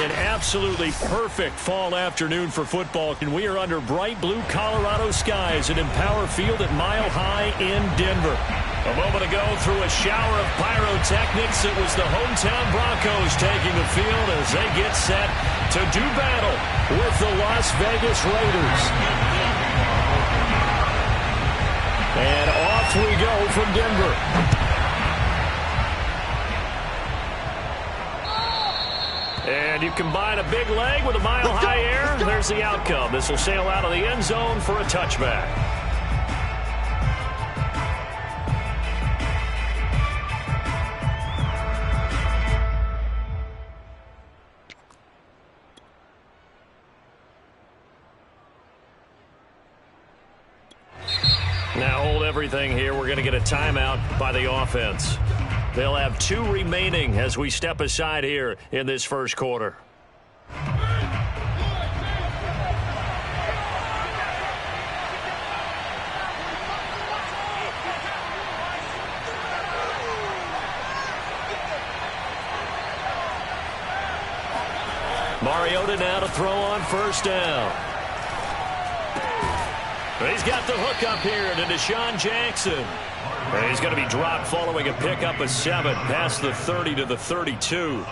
An absolutely perfect fall afternoon for football, and we are under bright blue Colorado skies at Empower Field at Mile High in Denver. A moment ago, through a shower of pyrotechnics, it was the hometown Broncos taking the field as they get set to do battle with the Las Vegas Raiders. And off we go from Denver. And you combine a big leg with a mile-high air, there's the outcome. This will sail out of the end zone for a touchback. Now hold everything here. We're going to get a timeout by the offense. They'll have 2 remaining as we step aside here in this first quarter. Mariota now to throw on first down. He's got the hook up here to Deshaun Jackson. And he's going to be dropped following a pickup of 7 past the 30 to the 32.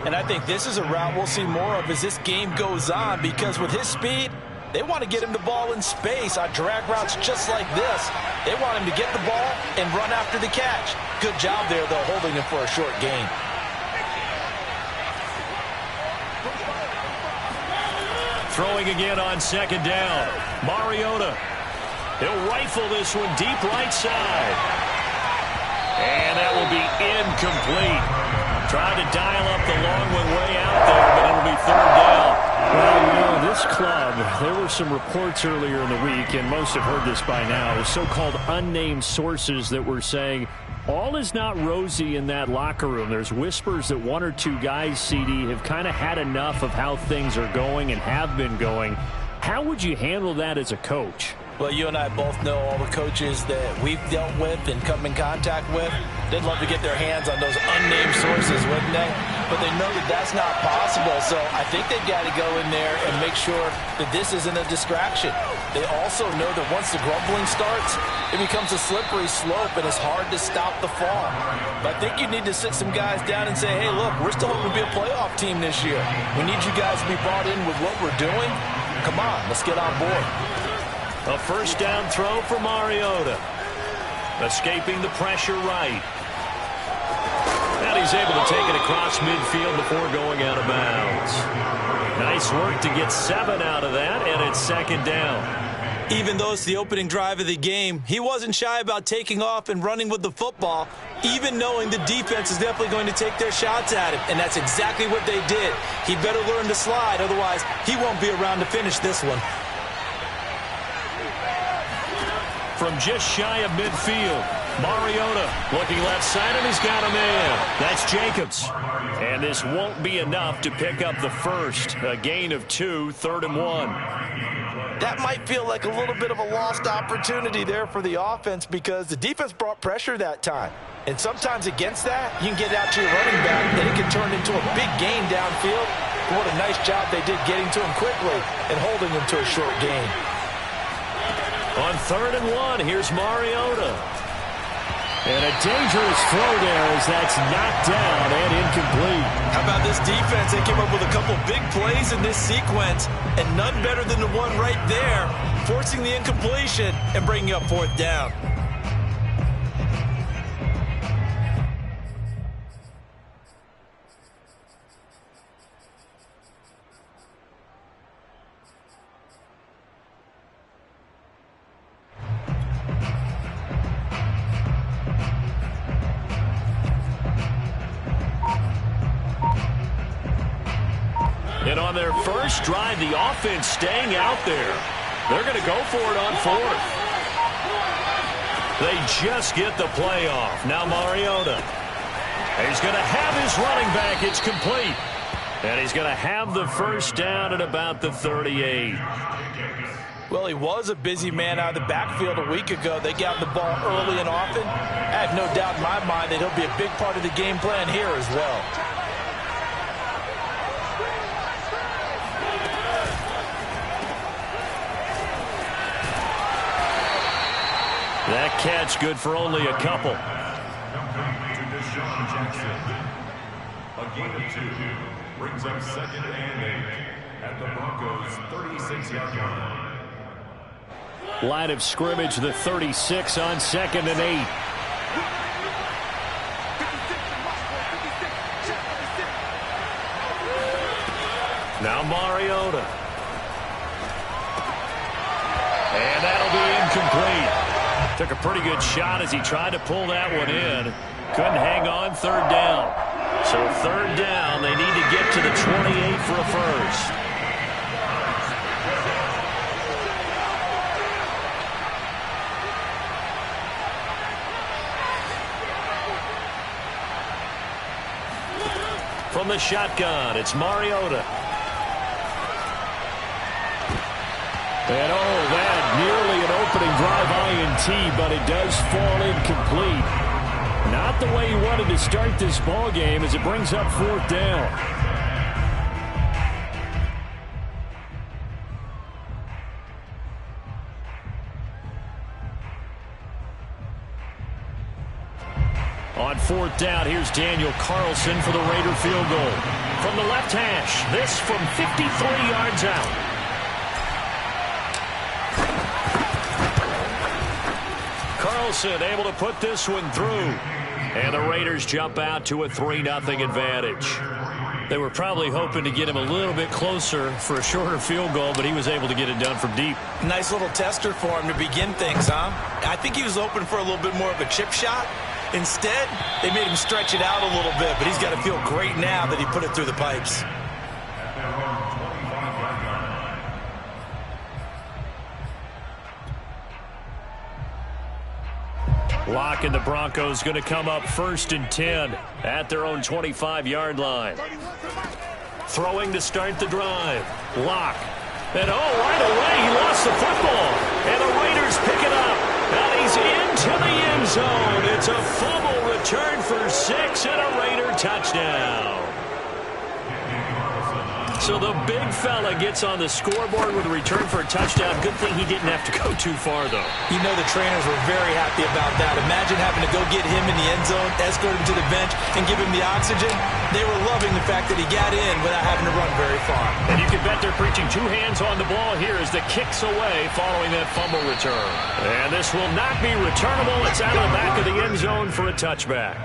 And I think this is a route we'll see more of as this game goes on, because with his speed, they want to get him the ball in space on drag routes just like this. They want him to get the ball and run after the catch. Good job there, though, holding him for a short gain. Throwing again on second down. Mariota. He'll rifle this one deep right side. And that will be incomplete. Tried to dial up the long one way out there, but it'll be third down. Well, you know, this club, there were some reports earlier in the week, and most have heard this by now, so-called unnamed sources that were saying all is not rosy in that locker room. There's whispers that 1 or 2 guys, CD, have kind of had enough of how things are going and have been going. How would you handle that as a coach? Well, you and I both know all the coaches that we've dealt with and come in contact with. They'd love to get their hands on those unnamed sources, wouldn't they? But they know that that's not possible, so I think they've got to go in there and make sure that this isn't a distraction. They also know that once the grumbling starts, it becomes a slippery slope, and it's hard to stop the fall. But I think you need to sit some guys down and say, hey, look, we're still hoping to be a playoff team this year. We need you guys to be brought in with what we're doing. Come on, let's get on board. A first down throw for Mariota. Escaping the pressure right. And he's able to take it across midfield before going out of bounds. Nice work to get 7 out of that, and it's second down. Even though it's the opening drive of the game, he wasn't shy about taking off and running with the football, even knowing the defense is definitely going to take their shots at him. And that's exactly what they did. He better learn to slide, otherwise he won't be around to finish this one. From just shy of midfield, Mariota looking left side, and he's got a man. That's Jacobs. And this won't be enough to pick up the first. A gain of 2, 3rd and 1. That might feel like a little bit of a lost opportunity there for the offense, because the defense brought pressure that time. And sometimes against that, you can get out to your running back, and it can turn into a big gain downfield. What a nice job they did getting to him quickly and holding him to a short gain. On 3rd and 1, here's Mariota. And a dangerous throw there as that's knocked down and incomplete. How about this defense? They came up with a couple big plays in this sequence, and none better than the one right there, forcing the incompletion and bringing up 4th down. And on their first drive, the offense staying out there. They're going to go for it on 4th. They just get the play off. Now Mariota. He's going to have his running back. It's complete. And he's going to have the first down at about the 38. Well, he was a busy man out of the backfield a week ago. They got the ball early and often. I have no doubt in my mind that he'll be a big part of the game plan here as well. That catch good for only a couple. To Deshaun Jackson. A gain of 2 brings up 2nd and 8 at the Broncos' 36-yard line. Line of scrimmage, the 36 on 2nd and 8. Now Mariota. And that'll be incomplete. Took a pretty good shot as he tried to pull that one in. Couldn't hang on, 3rd down. So 3rd down, they need to get to the 28 for a first. From the shotgun, it's Mariota. And that nearly an opening drive INT, but it does fall incomplete. Not the way he wanted to start this ball game as it brings up 4th down. On 4th down, here's Daniel Carlson for the Raider field goal. From the left hash, this from 53 yards out. Carlson able to put this one through. And the Raiders jump out to a 3-0 advantage. They were probably hoping to get him a little bit closer for a shorter field goal, but he was able to get it done from deep. Nice little tester for him to begin things, huh? I think he was hoping for a little bit more of a chip shot. Instead, they made him stretch it out a little bit, but he's got to feel great now that he put it through the pipes. Locke and the Broncos going to come up 1st and 10 at their own 25-yard line. Throwing to start the drive. Locke. And right away he lost the football. And the Raiders pick it up. And he's into the end zone. It's a fumble return for 6 and a Raider touchdown. So the big fella gets on the scoreboard with a return for a touchdown. Good thing he didn't have to go too far, though. You know the trainers were very happy about that. Imagine having to go get him in the end zone, escort him to the bench, and give him the oxygen. They were loving the fact that he got in without having to run very far. And you can bet they're preaching 2 hands on the ball here as the kick's away following that fumble return. And this will not be returnable. It's out of the back of the end zone for a touchback.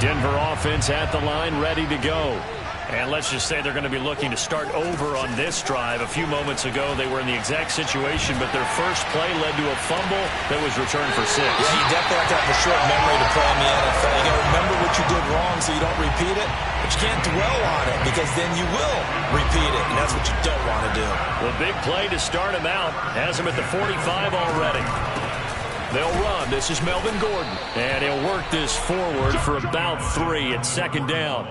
Denver offense at the line, ready to go. And let's just say they're going to be looking to start over on this drive. A few moments ago, they were in the exact situation, but their first play led to a fumble that was returned for 6. Yeah, you definitely have to have a short memory to play in the NFL. You got to remember what you did wrong so you don't repeat it, but you can't dwell on it because then you will repeat it, and that's what you don't want to do. The big play to start him out has him at the 45 already. They'll run. This is Melvin Gordon. And he'll work this forward for about 3 at 2nd down.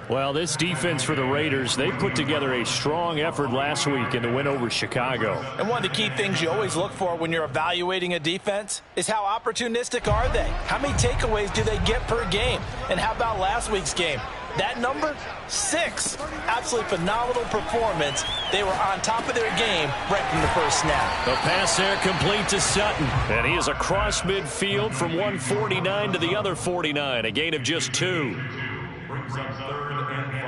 Well, this defense for the Raiders, they put together a strong effort last week in the win over Chicago. And one of the key things you always look for when you're evaluating a defense is how opportunistic are they? How many takeaways do they get per game? And how about last week's game? That number, 6. Absolutely phenomenal performance. They were on top of their game right from the first snap. The pass there complete to Sutton. And he is across midfield from 149 to the other 49. A gain of just 2. Brings up 3rd and 5.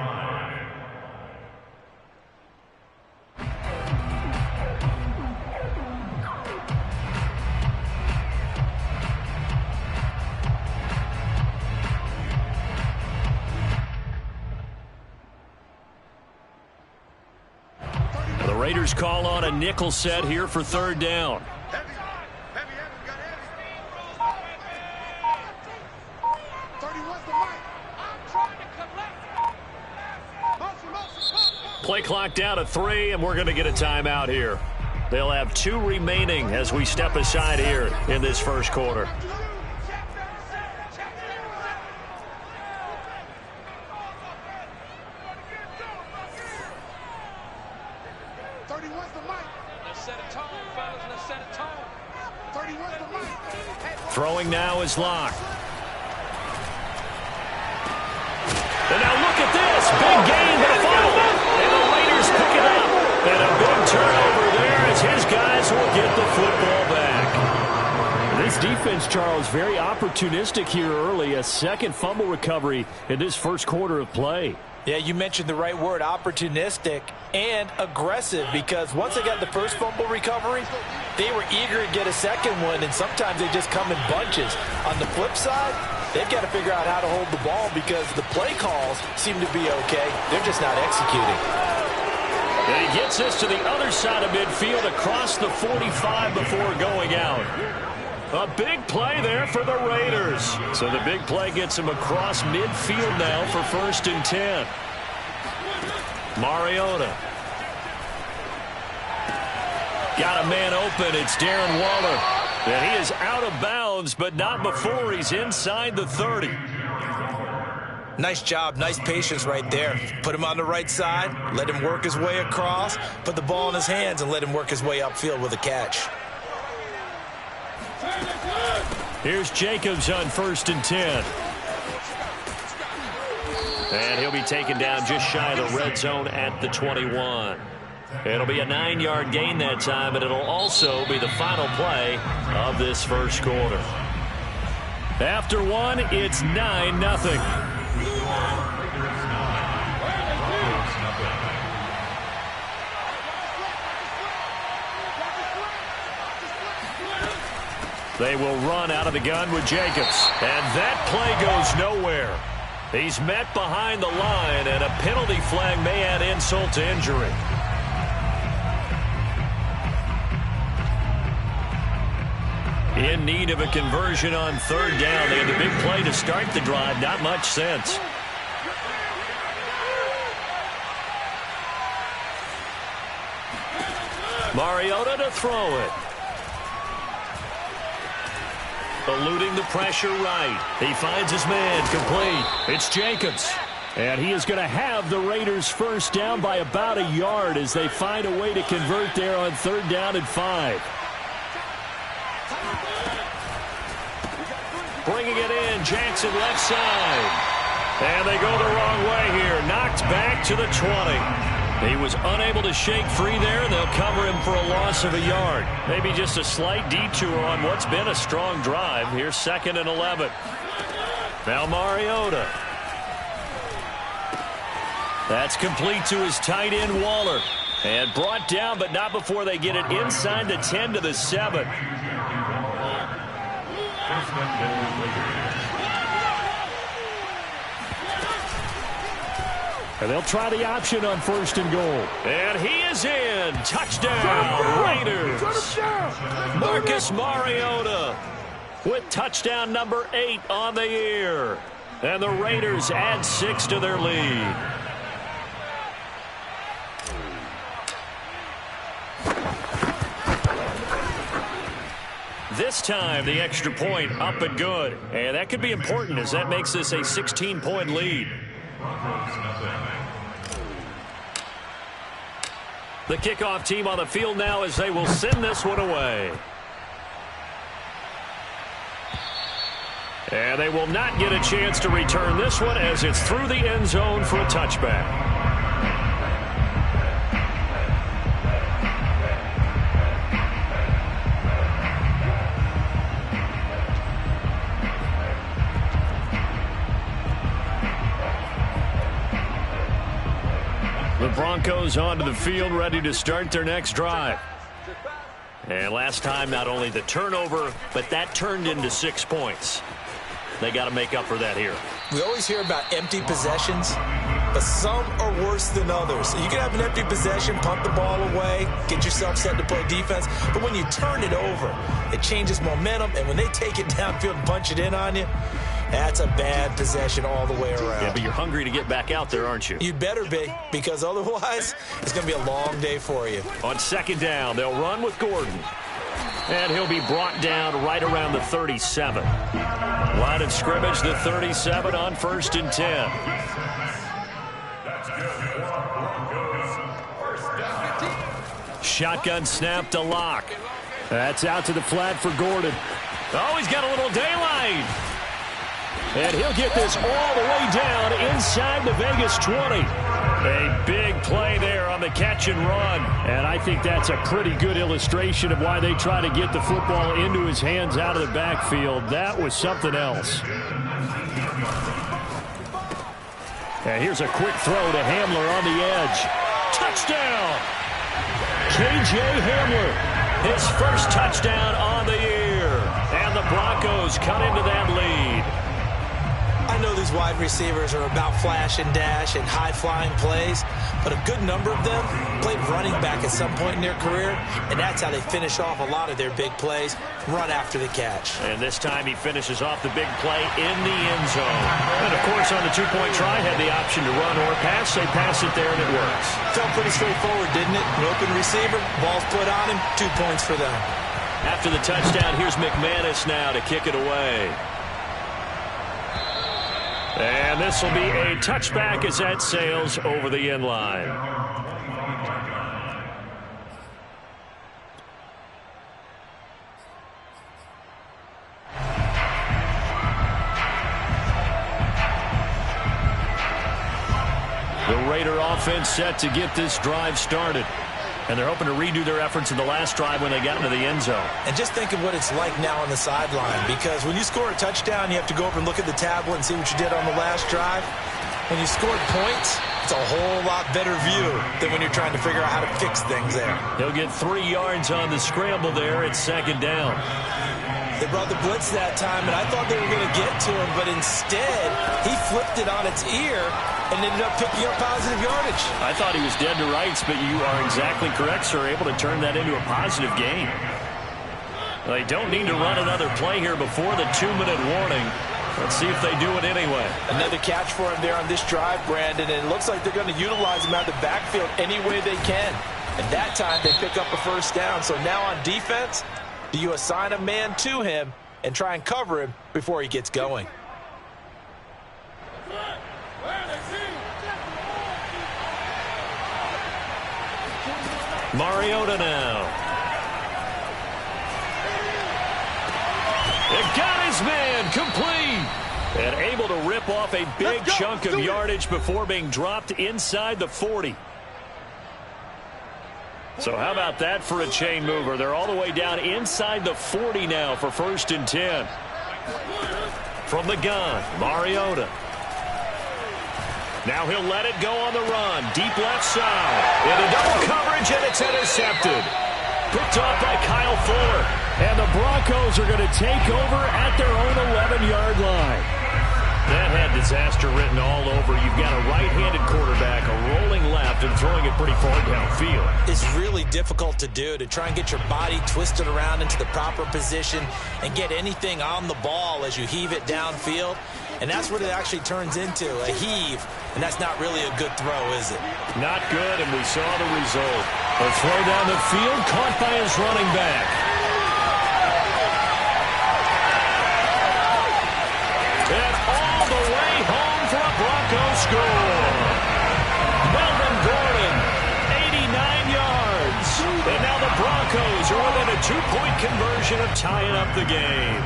The Raiders call on a nickel set here for 3rd down. Play clock down to 3, and we're going to get a timeout here. They'll have 2 remaining as we step aside here in this first quarter. Throwing now is Locke. And now look at this. Big gain, but a fumble. And the Raiders turnover there as his guys will get the football back. This defense, Charles, very opportunistic here early. A second fumble recovery in this first quarter of play. Yeah, you mentioned the right word, opportunistic and aggressive, because once they got the first fumble recovery, they were eager to get a second one, and sometimes they just come in bunches. On the flip side, they've got to figure out how to hold the ball because the play calls seem to be okay. They're just not executing. And he gets us to the other side of midfield across the 45 before going out. A big play there for the Raiders. So the big play gets him across midfield now for 1st and 10. Mariota. Got a man open. It's Darren Waller. And he is out of bounds, but not before he's inside the 30. Nice job, nice patience right there. Put him on the right side, let him work his way across, put the ball in his hands, and let him work his way upfield with a catch. Here's Jacobs on 1st and 10. And he'll be taken down just shy of the red zone at the 21. It'll be a 9-yard gain that time, and it'll also be the final play of this first quarter. After one, it's 9-0. They will run out of the gun with Jacobs. And that play goes nowhere. He's met behind the line, and a penalty flag may add insult to injury. In need of a conversion on 3rd down. They had the big play to start the drive. Not much sense. Mariota to throw it. Eluding the pressure right. He finds his man complete. It's Jacobs. And he is going to have the Raiders first down by about a yard as they find a way to convert there on 3rd down and 5. Bringing it in, Jackson left side. And they go the wrong way here. Knocked back to the 20. He was unable to shake free there, and they'll cover him for a loss of a yard. Maybe just a slight detour on what's been a strong drive. Here's 2nd and 11. Now Mariota. That's complete to his tight end, Waller. And brought down, but not before they get it inside the 10 to the 7. And they'll try the option on 1st and goal. And he is in. Touchdown, Raiders. Marcus Mariota with touchdown number 8 on the year. And the Raiders add 6 to their lead. This time, the extra point up and good. And that could be important as that makes this a 16-point lead. The kickoff team on the field now as they will send this one away. And they will not get a chance to return this one as it's through the end zone for a touchback. The Broncos onto the field, ready to start their next drive. And last time, not only the turnover, but that turned into 6 points. They got to make up for that here. We always hear about empty possessions, but some are worse than others. You can have an empty possession, punt the ball away, get yourself set to play defense, but when you turn it over, it changes momentum, and when they take it downfield and punch it in on you, that's a bad possession all the way around. Yeah, but you're hungry to get back out there, aren't you? You'd better be, because otherwise it's going to be a long day for you. On 2nd down, they'll run with Gordon. And he'll be brought down right around the 37. Line of scrimmage, the 37 on 1st and 10. Shotgun snap to Locke. That's out to the flat for Gordon. Oh, he's got a little daylight. And he'll get this all the way down inside the Vegas 20. A big play there on the catch and run. And I think that's a pretty good illustration of why they try to get the football into his hands out of the backfield. That was something else. And here's a quick throw to Hamler on the edge. Touchdown! K.J. Hamler, his first touchdown on the year. And the Broncos cut into that lead. I know these wide receivers are about flash and dash and high-flying plays, but a good number of them played running back at some point in their career, and that's how they finish off a lot of their big plays, run after the catch. And this time he finishes off the big play in the end zone. And, of course, on the two-point try, had the option to run or pass. They pass it there, and it works. Felt pretty straightforward, didn't it? An open receiver, ball's put on him, 2 points for them. After the touchdown, here's McManus now to kick it away. And this will be a touchback as that sails over the end line. The Raider offense set to get this drive started. And they're hoping to redo their efforts in the last drive when they got into the end zone. And just think of what it's like now on the sideline, because when you score a touchdown, you have to go over and look at the tablet and see what you did on the last drive. When you scored points, it's a whole lot better view than when you're trying to figure out how to fix things there. He'll get 3 yards on the scramble there at second down. They brought the blitz that time, and I thought they were going to get to him, but instead, he flipped it on its ear and ended up picking up positive yardage. I thought he was dead to rights, but you are exactly correct, sir, able to turn that into a positive gain. They don't need to run another play here before the 2-minute warning. Let's see if they do it anyway. Another catch for him there on this drive, Brandon, and it looks like they're going to utilize him out of the backfield any way they can. And that time, they pick up a first down. So now on defense, do you assign a man to him and try and cover him before he gets going? Mariota now. It got his man complete. And able to rip off a big chunk of yardage before being dropped inside the 40. So how about that for a chain mover? They're all the way down inside the 40 now for 1st and 10. From the gun, Mariota. Now he'll let it go on the run. Deep left side. Into double coverage, and it's intercepted. Picked off by Kyle Fuller. And the Broncos are going to take over at their own 11-yard line. That had disaster written all over. You've got a right-handed quarterback, a rolling left, and throwing it pretty far downfield. It's really difficult to do, to try and get your body twisted around into the proper position and get anything on the ball as you heave it downfield. And that's what it actually turns into, a heave. And that's not really a good throw, is it? Not good, and we saw the result. A throw down the field, caught by his running back. And all the way home for a Broncos score. Melvin Gordon, 89 yards. And now the Broncos are within a 2-point conversion of tying up the game.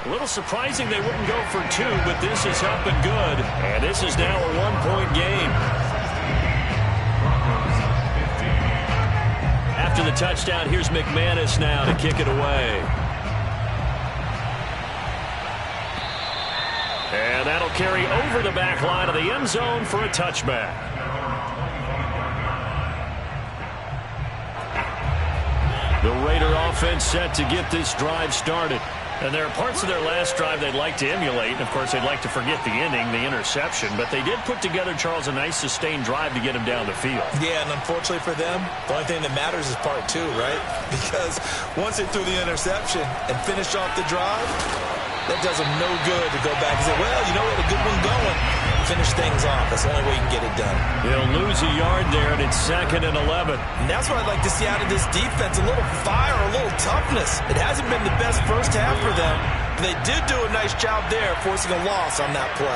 A little surprising they wouldn't go for 2, but this is up and good. And this is now a 1-point game. After the touchdown, here's McManus now to kick it away. And that'll carry over the back line of the end zone for a touchback. The Raider offense set to get this drive started. And there are parts of their last drive they'd like to emulate. And, of course, they'd like to forget the ending, the interception. But they did put together, Charles, a nice sustained drive to get him down the field. Yeah, and unfortunately for them, the only thing that matters is part 2, right? Because once they threw the interception and finished off the drive, that does them no good to go back and say, well, you know, we had a good one going. Finish things off. That's the only way you can get it done. They'll lose a yard there, and it's 2nd and 11. And that's what I'd like to see out of this defense, a little fire, a little toughness. It hasn't been the best first half for them, but they did do a nice job there forcing a loss on that play.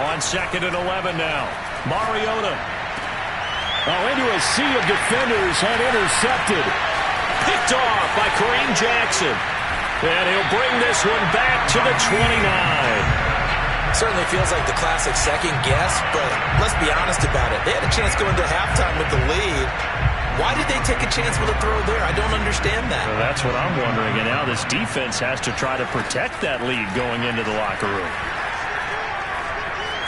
On 2nd and 11 now. Mariota Oh, into a sea of defenders and intercepted. Picked off by Kareem Jackson. And he'll bring this one back to the 29. Certainly feels like the classic second guess, but let's be honest about it. They had a chance going to halftime with the lead. Why did they take a chance with a throw there? I don't understand that. Well, that's what I'm wondering. And now this defense has to try to protect that lead going into the locker room.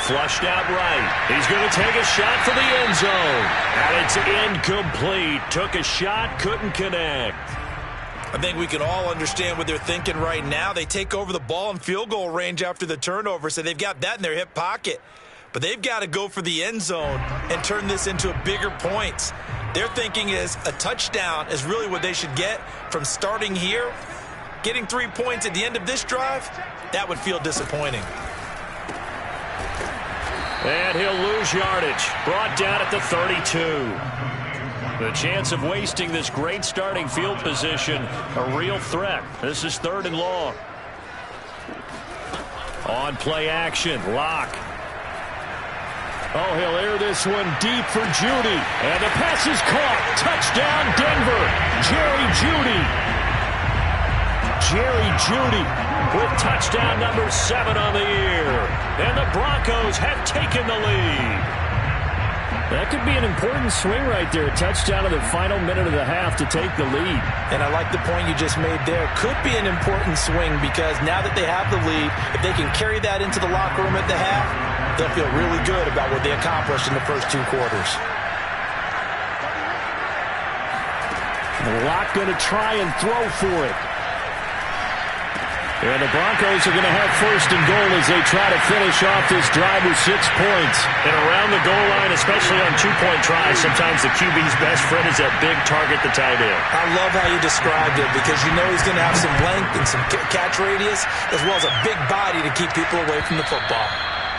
Flushed out right. He's going to take a shot for the end zone. And it's incomplete. Took a shot, couldn't connect. I think we can all understand what they're thinking right now. They take over the ball in field goal range after the turnover, so they've got that in their hip pocket. But they've got to go for the end zone and turn this into a bigger points. Their thinking is a touchdown is really what they should get from starting here. Getting 3 points at the end of this drive, that would feel disappointing. And he'll lose yardage. Brought down at the 32. The chance of wasting this great starting field position, a real threat. This is 3rd and long. On play action, Locke. Oh, he'll air this one deep for Jeudy. And the pass is caught. Touchdown, Denver. Jerry Jeudy. Jerry Jeudy with touchdown number 7 on the year. And the Broncos have taken the lead. That could be an important swing right there. A touchdown in the final minute of the half to take the lead. And I like the point you just made there. Could be an important swing because now that they have the lead, if they can carry that into the locker room at the half, they'll feel really good about what they accomplished in the first 2 quarters. Locke going to try and throw for it. And the Broncos are going to have 1st and goal as they try to finish off this drive with 6 points. And around the goal line, especially on 2-point tries, sometimes the QB's best friend is that big target, the tight end. I love how you described it because you know he's going to have some length and some catch radius as well as a big body to keep people away from the football.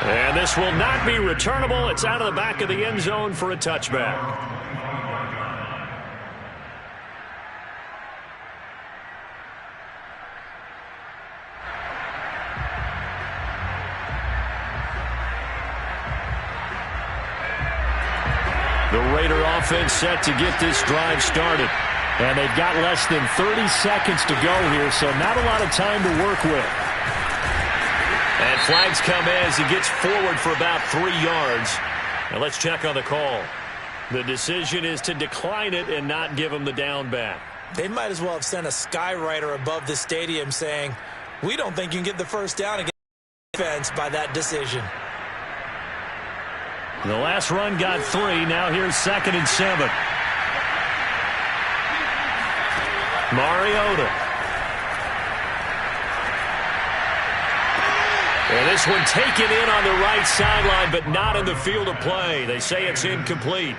And this will not be returnable. It's out of the back of the end zone for a touchback. The Raider offense set to get this drive started. And they've got less than 30 seconds to go here, so not a lot of time to work with. And flags come in as he gets forward for about 3 yards. Now let's check on the call. The decision is to decline it and not give him the down back. They might as well have sent a skywriter above the stadium saying, we don't think you can get the first down against the defense by that decision. The last run got 3. Now here's 2nd and 7. Mariota. And this one taken in on the right sideline, but not in the field of play. They say it's incomplete.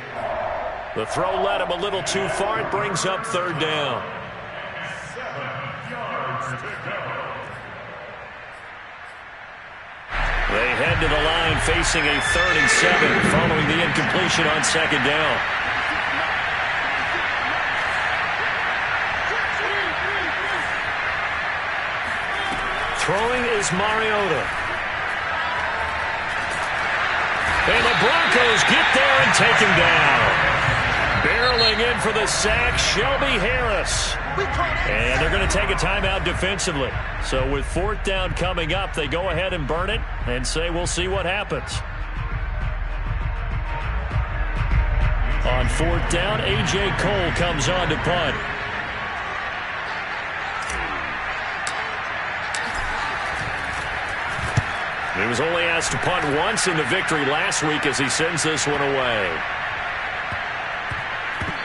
The throw led him a little too far. It brings up 3rd down. 7 yards to go. They head to the line facing a 3rd and 7 following the incompletion on 2nd down. Throwing is Mariota. And the Broncos get there and take him down. Barreling in for the sack, Shelby Harris. And they're going to take a timeout defensively. So with 4th down coming up, they go ahead and burn it and say we'll see what happens. On 4th down, A.J. Cole comes on to punt. He was only asked to punt once in the victory last week as he sends this one away.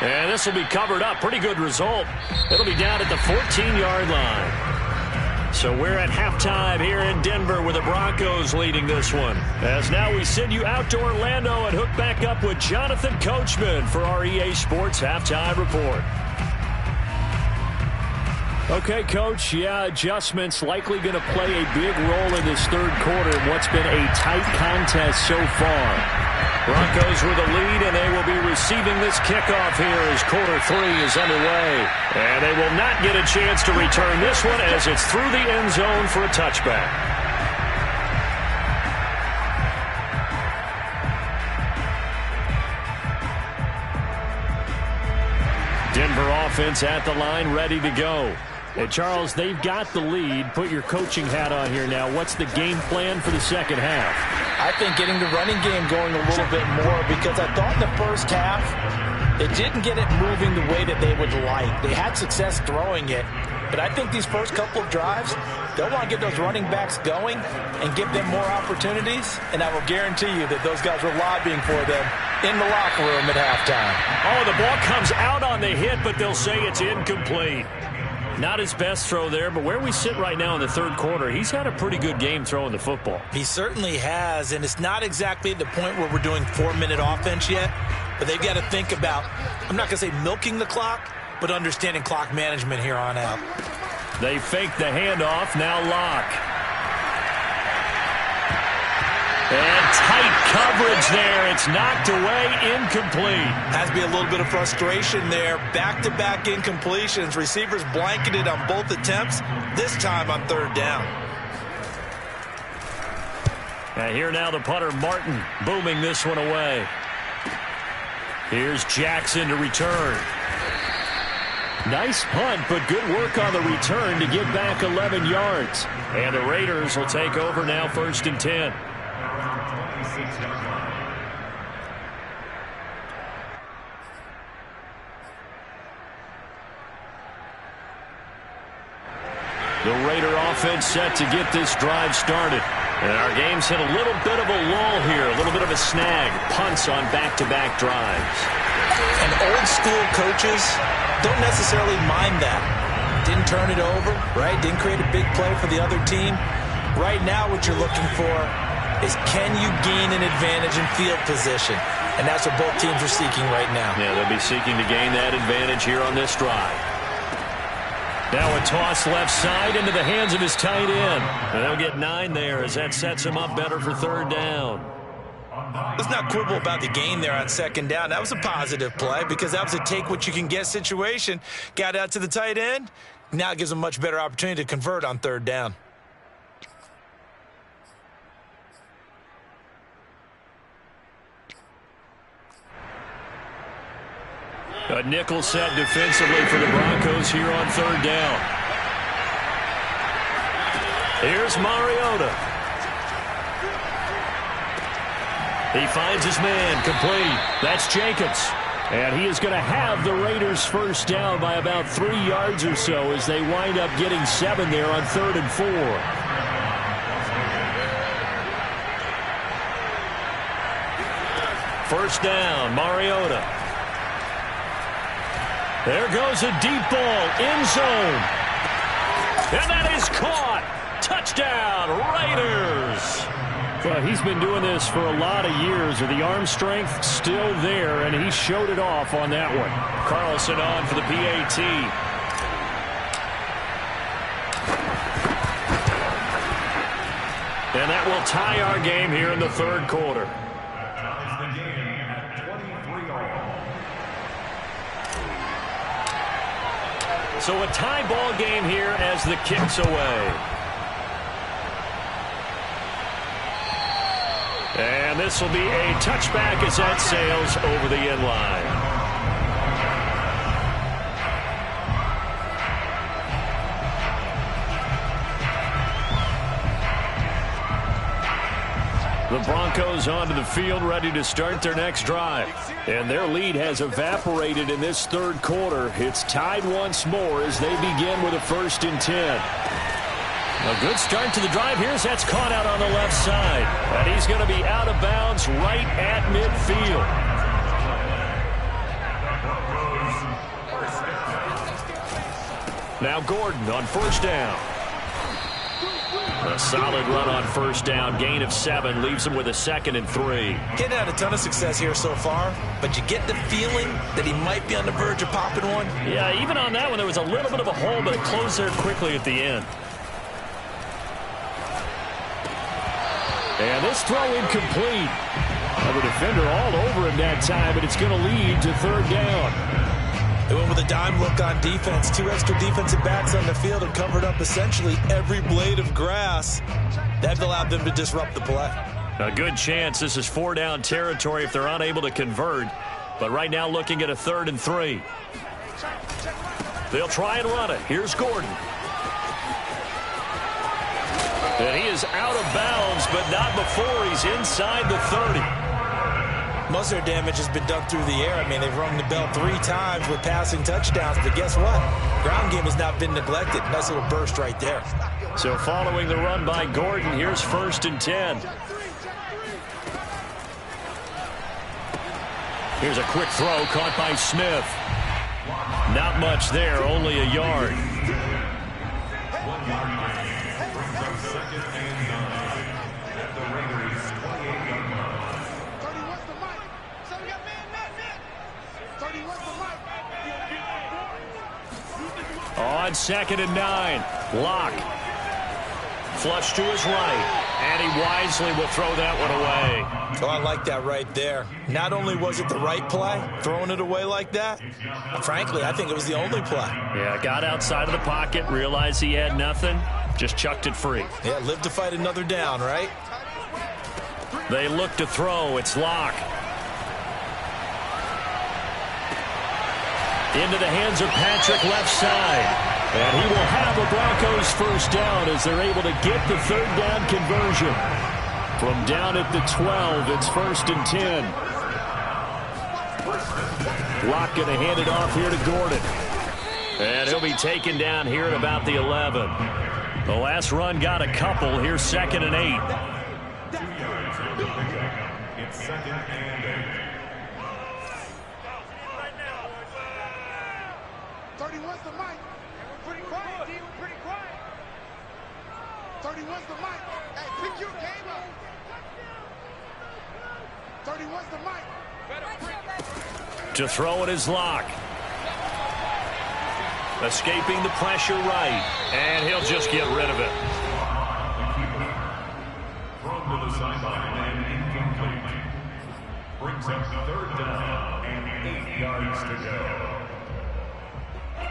And this will be covered up. Pretty good result. It'll be down at the 14-yard line. So we're at halftime here in Denver with the Broncos leading this one. As now we send you out to Orlando and hook back up with Jonathan Coachman for our EA Sports Halftime Report. Okay, Coach, adjustments likely going to play a big role in this 3rd quarter in what's been a tight contest so far. Broncos with the lead, and they will be receiving this kickoff here as quarter 3 is underway. And they will not get a chance to return this one as it's through the end zone for a touchback. offense at the line, ready to go. Hey, Charles, they've got the lead. Put your coaching hat on here now. What's the game plan for the second half? I think getting the running game going a little bit more, because I thought in the first half they didn't get it moving the way that they would like. They had success throwing it, but I think these first couple of drives, they'll want to get those running backs going and give them more opportunities, and I will guarantee you that those guys were lobbying for them in the locker room at halftime. Oh, the ball comes out on the hit, but they'll say it's incomplete. Not his best throw there, but where we sit right now in the third quarter, he's had a pretty good game throwing the football. He certainly has, and it's not exactly the point where we're doing 4-minute offense yet, but they've got to think about, I'm not going to say milking the clock, but understanding clock management here on out. They fake the handoff, now Locke. And tight coverage there. It's knocked away, incomplete. Has to be a little bit of frustration there. Back-to-back incompletions. Receivers blanketed on both attempts, this time on third down. And here now the punter, Martin, booming this one away. Here's Jackson to return. Nice punt, but good work on the return to get back 11 yards. And the Raiders will take over now, 1st and 10. The Raider offense set to get this drive started. And our game's hit a little bit of a lull here, a little bit of a snag. Punts on back-to-back drives. And old-school coaches don't necessarily mind that. Didn't turn it over, right? Didn't create a big play for the other team. Right now what you're looking for is, can you gain an advantage in field position? And that's what both teams are seeking right now. Yeah, they'll be seeking to gain that advantage here on this drive. Now a toss left side into the hands of his tight end. And they'll get 9 there as that sets him up better for third down. Let's not quibble about the gain there on second down. That was a positive play because that was a take-what-you-can-get situation. Got out to the tight end. Now it gives him a much better opportunity to convert on third down. A nickel set defensively for the Broncos here on third down. Here's Mariota. He finds his man, complete. That's Jacobs. And he is going to have the Raiders first down by about 3 yards or so as they wind up getting 7 there on 3rd and 4. First down, Mariota. There goes a deep ball, end zone. And that is caught. Touchdown, Raiders. Well, he's been doing this for a lot of years. The arm strength still there, and he showed it off on that one. Carlson on for the PAT. And that will tie our game here in the third quarter. So a tie ball game here as the kick's away. And this will be a touchback as that sails over the end line. The Broncos onto the field, ready to start their next drive. And their lead has evaporated in this third quarter. It's tied once more as they begin with a 1st and 10. A good start to the drive here as that's caught out on the left side. And he's going to be out of bounds right at midfield. Now Gordon on first down. A solid run on first down. Gain of 7 leaves him with a 2nd and 3. Getting had a ton of success here so far, but you get the feeling that he might be on the verge of popping one. Yeah, even on that one, there was a little bit of a hole, but it closed there quickly at the end. And this throw incomplete. The defender all over him that time, but it's going to lead to third down. They went with a dime look on defense. 2 extra defensive backs on the field and covered up essentially every blade of grass. That allowed them to disrupt the play. A good chance this is 4-down territory if they're unable to convert. But right now looking at a 3rd and 3. They'll try and run it. Here's Gordon. And he is out of bounds, but not before he's inside the 30. Most of their damage has been done through the air. I mean, they've rung the bell 3 times with passing touchdowns, but guess what? Ground game has not been neglected. Nice little burst right there. So following the run by Gordon, here's 1st and 10. Here's a quick throw caught by Smith. Not much there, only a yard. 1 yard line brings up 2nd and 9 at the Raiders' 28-yard line. 31's the mic. So we got man. 31's the mic. On 2nd and 9, Locke. Flush to his right, and he wisely will throw that one away. Oh, I like that right there. Not only was it the right play, throwing it away like that, frankly, I think it was the only play. Yeah, got outside of the pocket, realized he had nothing, just chucked it free. Yeah, live to fight another down, right? They look to throw. It's Locke. Into the hands of Patrick left side. And he will have a Broncos first down as they're able to get the 3rd down conversion. From down at the 12, it's 1st and 10. Locke going to hand it off here to Gordon. And he'll be taken down here at about the 11. The last run got a couple. Here's 2nd and 8. 2 yards for the pickup. It's 2nd and 8. 31's the mic. We're pretty quiet, D. We're pretty quiet. 31's the mic. Hey, pick your game up. 31's the mic. To throw it is Locke. Escaping the pressure right. And he'll just get rid of it. Thrown to the sideline and incomplete. Brings up 3rd down and 8 yards to go.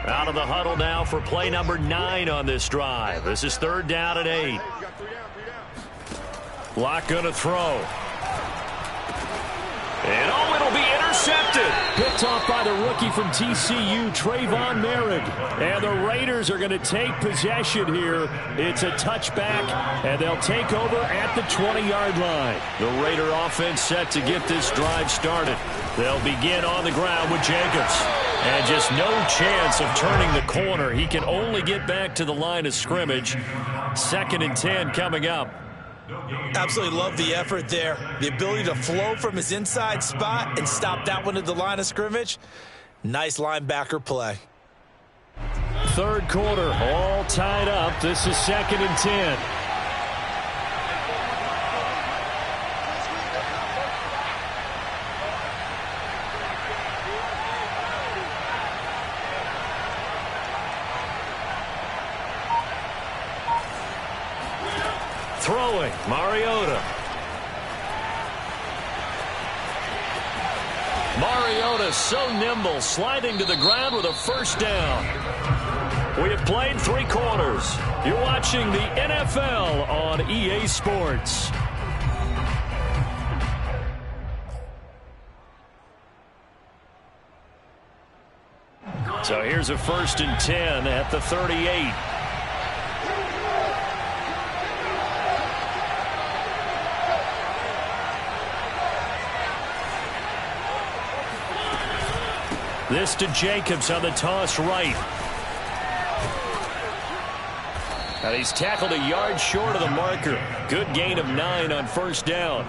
Out of the huddle now for play number 9 on this drive. This is 3rd down and 8. Locke going to throw. And oh, it'll be intercepted. Picked off by the rookie from TCU, Trayvon Merrick. And the Raiders are going to take possession here. It's a touchback, and they'll take over at the 20-yard line. The Raider offense set to get this drive started. They'll begin on the ground with Jacobs. And just no chance of turning the corner. He can only get back to the line of scrimmage. 2nd and 10 coming up. Absolutely love the effort there. The ability to flow from his inside spot and stop that one at the line of scrimmage. Nice linebacker play. 3rd quarter, all tied up. This is 2nd and 10. Throwing, Mariota. Mariota so nimble, sliding to the ground with a first down. We have played 3 quarters. You're watching the NFL on EA Sports. So here's a 1st and 10 at the 38. This to Jacobs on the toss right. And he's tackled a yard short of the marker. Good gain of 9 on 1st down.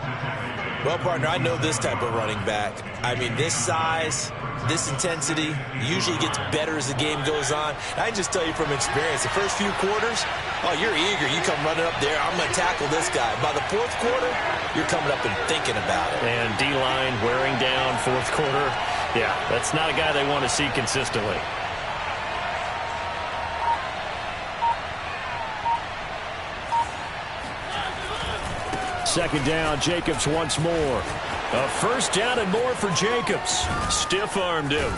Well, partner, I know this type of running back. I mean, this size, this intensity usually gets better as the game goes on. I can just tell you from experience, the first few quarters, oh, you're eager. You come running up there, I'm going to tackle this guy. By the 4th quarter, you're coming up and thinking about it. And D-line wearing down 4th quarter. Yeah, that's not a guy they want to see consistently. Second down, Jacobs once more. A first down and more for Jacobs. Stiff-armed him.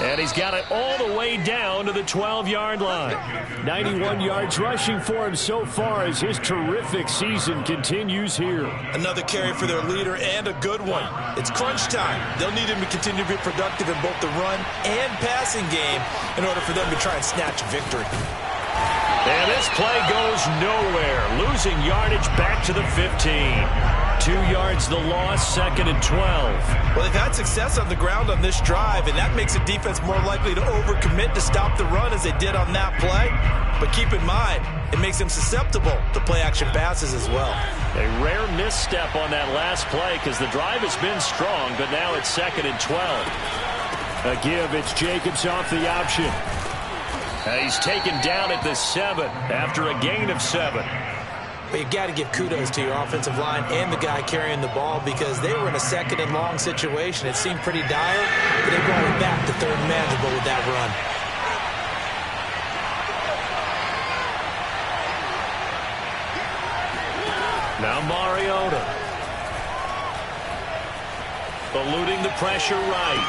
And he's got it all the way down to the 12-yard line. 91 yards rushing for him so far as his terrific season continues here. Another carry for their leader and a good one. It's crunch time. They'll need him to continue to be productive in both the run and passing game in order for them to try and snatch victory. And this play goes nowhere. Losing yardage back to the 15. 2 yards the loss, 2nd and 12. Well, they've had success on the ground on this drive, and that makes a defense more likely to overcommit to stop the run as they did on that play. But keep in mind, it makes them susceptible to play-action passes as well. A rare misstep on that last play because the drive has been strong, but now it's 2nd and 12. A give, it's Jacobs off the option. He's taken down at the 7 after a gain of 7. But you've got to give kudos to your offensive line and the guy carrying the ball because they were in a 2nd and long situation. It seemed pretty dire, but they brought it back to 3rd and manageable with that run. Now Mariota. Eluding the pressure right.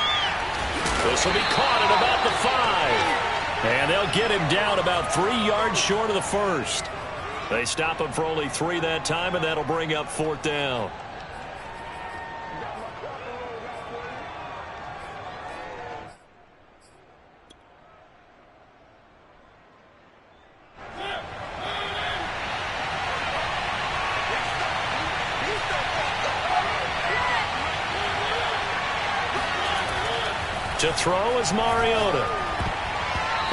This will be caught at about the 5. And they'll get him down about 3 yards short of the first. They stop him for only 3 that time, and that'll bring up 4th down. To throw is Mariota.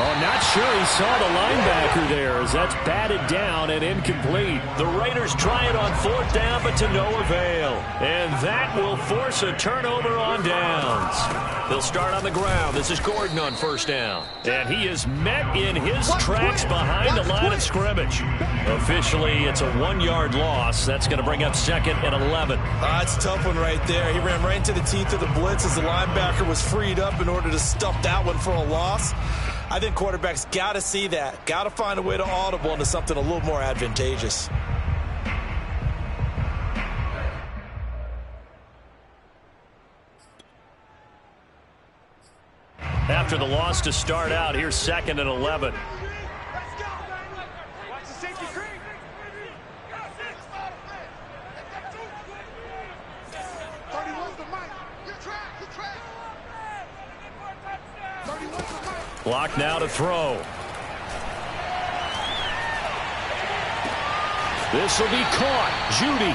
Oh, not sure he saw the linebacker there as that's batted down and incomplete. The Raiders try it on 4th down, but to no avail. And that will force a turnover on downs. They'll start on the ground. This is Gordon on 1st down. And he is met in his tracks behind the line of scrimmage. Officially, it's a 1-yard loss. That's going to bring up 2nd and 11. That's a tough one right there. He ran right into the teeth of the blitz as the linebacker was freed up in order to stuff that one for a loss. I think quarterbacks got to see that. Got to find a way to audible into something a little more advantageous. After the loss to start out, here's 2nd and 11. Clock now to throw. This will be caught. Judy.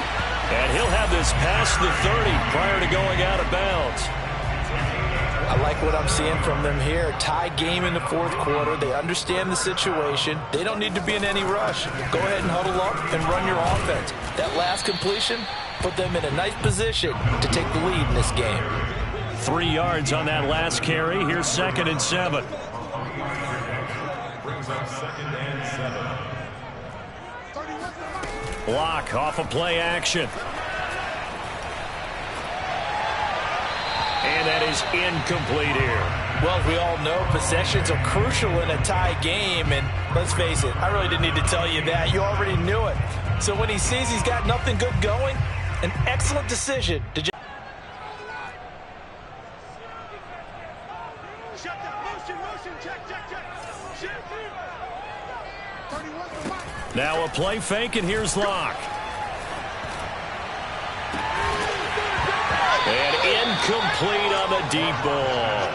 And he'll have this past the 30 prior to going out of bounds. I like what I'm seeing from them here. Tie game in the 4th quarter. They understand the situation. They don't need to be in any rush. Go ahead and huddle up and run your offense. That last completion put them in a nice position to take the lead in this game. 3 yards on that last carry. Here's 2nd and 7. Brings up 2nd and 7. Block off of play action. And that is incomplete here. Well, as we all know, possessions are crucial in a tie game. And let's face it, I really didn't need to tell you that. You already knew it. So when he sees he's got nothing good going, an excellent decision to just... Now a play fake, and here's Locke. And incomplete on the deep ball.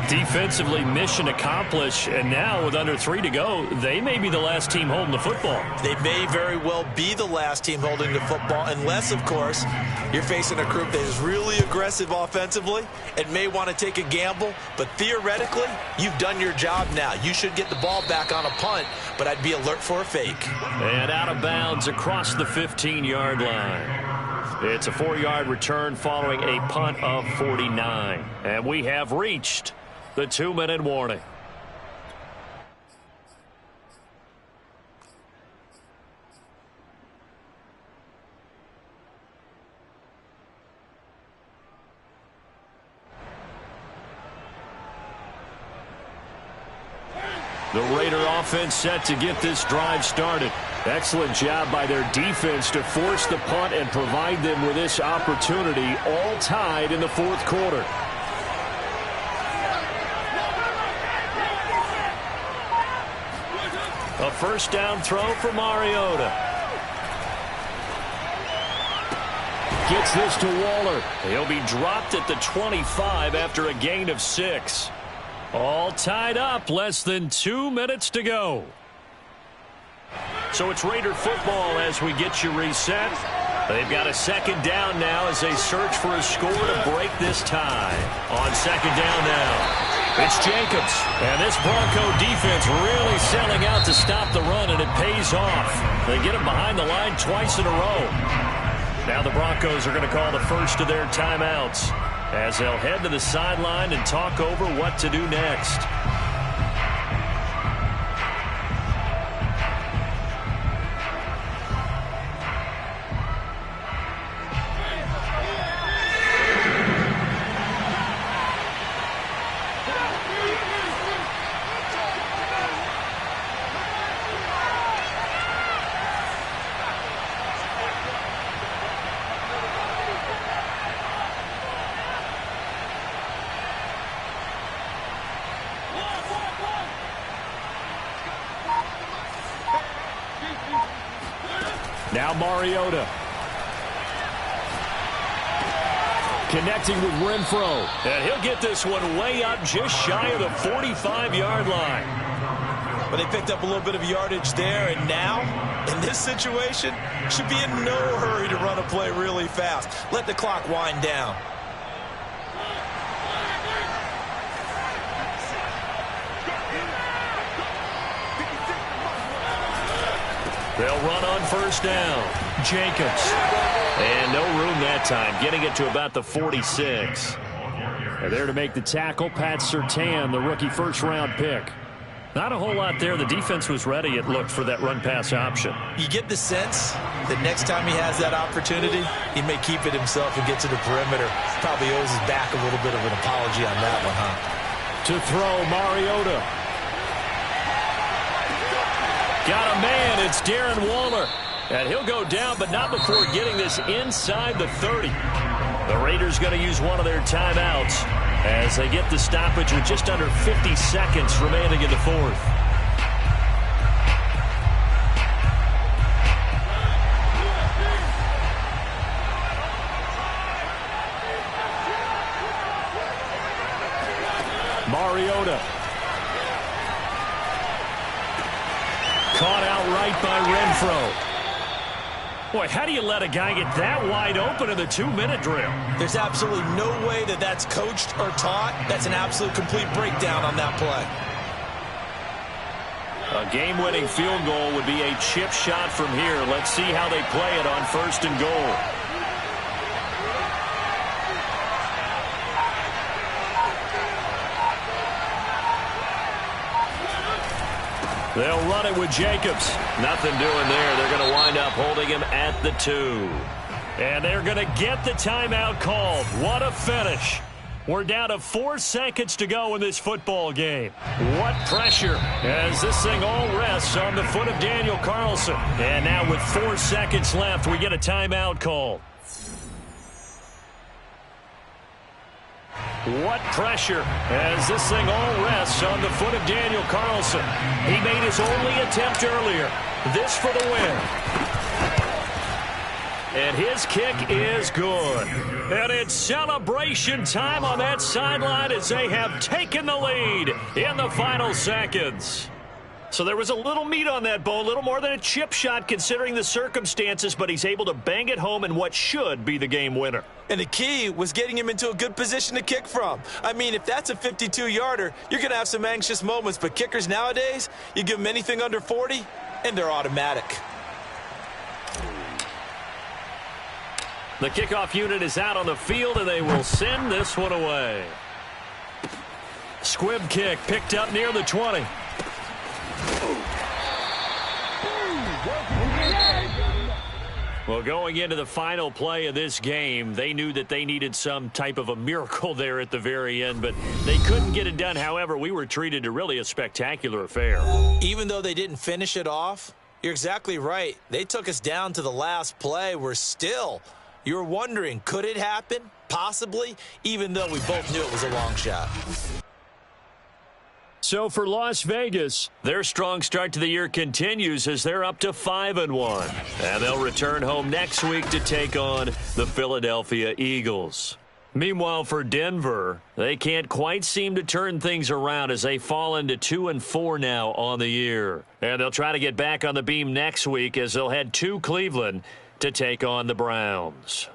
Defensively, mission accomplished, and now with under 3 to go, they may be the last team holding the football. They may very well be the last team holding the football, unless, of course, you're facing a group that is really aggressive offensively and may want to take a gamble. But theoretically, you've done your job now. You should get the ball back on a punt, but I'd be alert for a fake. And out of bounds across the 15-yard line. It's a 4-yard return following a punt of 49. And we have reached the 2-minute warning. The Raider offense set to get this drive started. Excellent job by their defense to force the punt and provide them with this opportunity, all tied in the 4th quarter. A first down throw for Mariota. Gets this to Waller. He'll be dropped at the 25 after a gain of 6. All tied up, less than 2 minutes to go. So it's Raider football as we get you reset. They've got a second down now as they search for a score to break this tie. On second down now, it's Jacobs. And this Bronco defense really selling out to stop the run, and it pays off. They get him behind the line twice in a row. Now the Broncos are going to call the first of their timeouts as they'll head to the sideline and talk over what to do next. Now Mariota. Connecting with Renfro. And he'll get this one way up just shy of the 45-yard line. But they picked up a little bit of yardage there, and now, in this situation, should be in no hurry to run a play really fast. Let the clock wind down. They'll run on first down. Jacobs. And no room that time, getting it to about the 46. And there to make the tackle, Pat Surtain, the rookie first-round pick. Not a whole lot there. The defense was ready, it looked, for that run-pass option. You get the sense that next time he has that opportunity, he may keep it himself and get to the perimeter. Probably owes his back a little bit of an apology on that one, huh? To throw, Mariota. Got a man, it's Darren Waller. And he'll go down, but not before getting this inside the 30. The Raiders going to use one of their timeouts as they get the stoppage with just under 50 seconds remaining in the fourth. Mariota. Caught outright by Renfro. Boy, how do you let a guy get that wide open in the 2-minute drill? There's absolutely no way that that's coached or taught. That's an absolute complete breakdown on that play. A game-winning field goal would be a chip shot from here. Let's see how they play it on first and goal. They'll run it with Jacobs. Nothing doing there. They're going to wind up holding him at the 2. And they're going to get the timeout called. What a finish. We're down to 4 seconds to go in this football game. What pressure as this thing all rests on the foot of Daniel Carlson. And now with 4 seconds left, we get a timeout called. What pressure as this thing all rests on the foot of Daniel Carlson. He made his only attempt earlier. This for the win. And his kick is good. And it's celebration time on that sideline as they have taken the lead in the final seconds. So there was a little meat on that bone, a little more than a chip shot considering the circumstances, but he's able to bang it home in what should be the game winner. And the key was getting him into a good position to kick from. I mean, if that's a 52-yarder, you're going to have some anxious moments, but kickers nowadays, you give them anything under 40, and they're automatic. The kickoff unit is out on the field, and they will send this one away. Squib kick picked up near the 20. Well, going into the final play of this game, they knew that they needed some type of a miracle there at the very end, but they couldn't get it done. However, we were treated to really a spectacular affair. Even though they didn't finish it off, you're exactly right. They took us down to the last play. We're still, you're wondering, could it happen? Possibly, even though we both knew it was a long shot. So for Las Vegas, their strong start to the year continues as they're up to 5-1. And they'll return home next week to take on the Philadelphia Eagles. Meanwhile, for Denver, they can't quite seem to turn things around as they fall into 2-4 now on the year. And they'll try to get back on the beam next week as they'll head to Cleveland to take on the Browns.